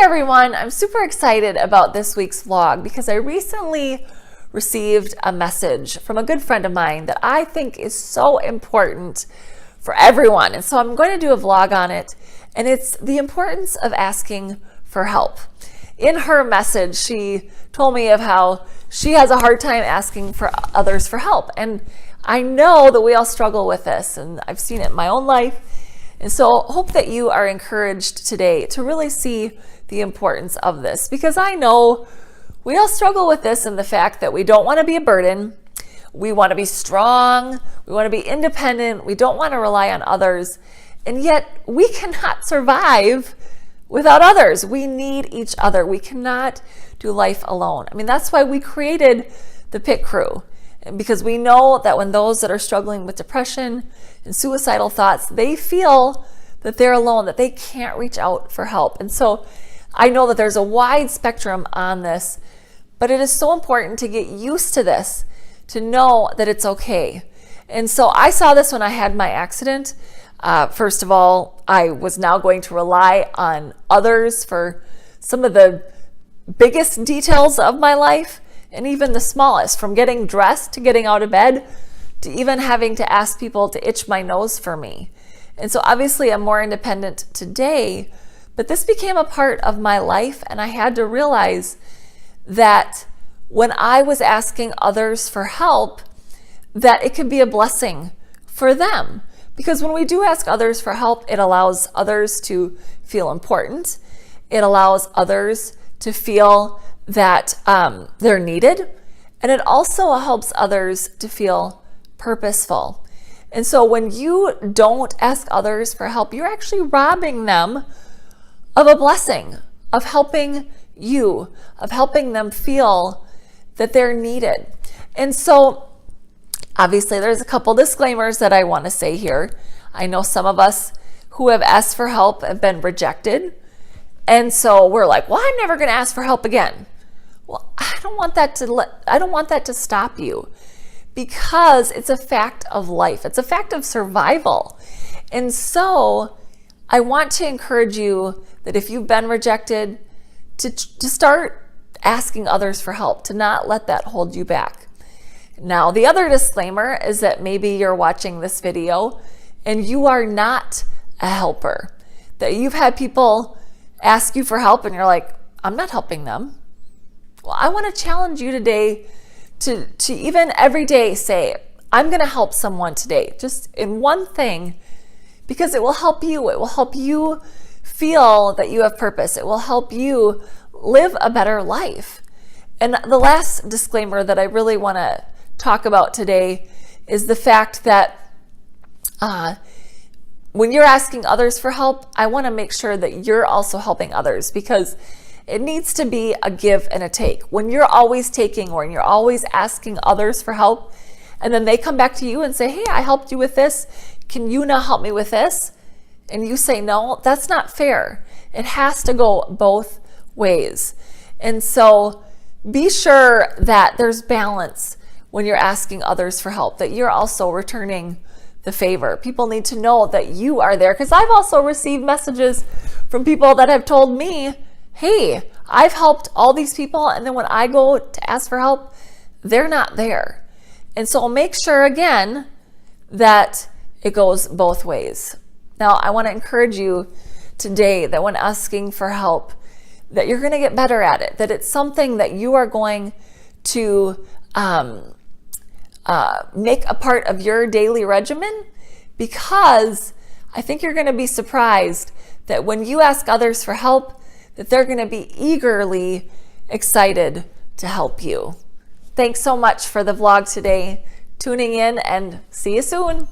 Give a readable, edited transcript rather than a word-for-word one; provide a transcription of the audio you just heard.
everyone, I'm super excited about this week's vlog because I recently received a message from a good friend of mine that I think is so important for everyone. And so I'm going to do a vlog on it, and it's the importance of asking for help. In her message, she told me of how she has a hard time asking for others for help. And I know that we all struggle with this, and I've seen it in my own life. And so hope that you are encouraged today to really see the importance of this, because I know we all struggle with this in the fact that we don't want to be a burden. We want to be strong. We want to be independent. We don't want to rely on others. And yet we cannot survive without others. We need each other. We cannot do life alone. I mean, that's why we created the PITCrew, because we know that when those that are struggling with depression and suicidal thoughts, they feel that they're alone, that they can't reach out for help. And so I know that there's a wide spectrum on this, but it is so important to get used to this, to know that it's okay. And so I saw this when I had my accident. First of all, I was now going to rely on others for some of the biggest details of my life, and even the smallest, from getting dressed to getting out of bed to even having to ask people to itch my nose for me. And so obviously I'm more independent today, but this became a part of my life, and I had to realize that when I was asking others for help, that it could be a blessing for them. Because when we do ask others for help, it allows others to feel important. It allows others to feel that they're needed, and it also helps others to feel purposeful. And so when you don't ask others for help, you're actually robbing them of a blessing, of helping you, of helping them feel that they're needed. And so obviously there's a couple disclaimers that I want to say here. I know some of us who have asked for help have been rejected, and so we're like, well, I'm never going to ask for help again. Well, I don't want that to stop you, because it's a fact of life. It's a fact of survival. And so I want to encourage you that if you've been rejected, to start asking others for help, to not let that hold you back. Now, the other disclaimer is that maybe you're watching this video and you are not a helper, that you've had people ask you for help and you're like, I'm not helping them. Well, I want to challenge you today to even every day say, I'm going to help someone today, just in one thing, because it will help you. It will help you feel that you have purpose. It will help you live a better life. And the last disclaimer that I really want to talk about today is the fact that when you're asking others for help, I want to make sure that you're also helping others, because it needs to be a give and a take. When you're always taking, or when you're always asking others for help, and then they come back to you and say, hey, I helped you with this. Can you not help me with this? And you say no, that's not fair. It has to go both ways. And so be sure that there's balance when you're asking others for help, that you're also returning the favor. People need to know that you are there, because I've also received messages from people that have told me, hey, I've helped all these people, and then when I go to ask for help, they're not there. And so make sure, again, that it goes both ways. Now, I want to encourage you today that when asking for help, that you're going to get better at it, that it's something that you are going to make a part of your daily regimen, because I think you're going to be surprised that when you ask others for help, that they're going to be eagerly excited to help you. Thanks so much for the vlog today, tuning in, and see you soon.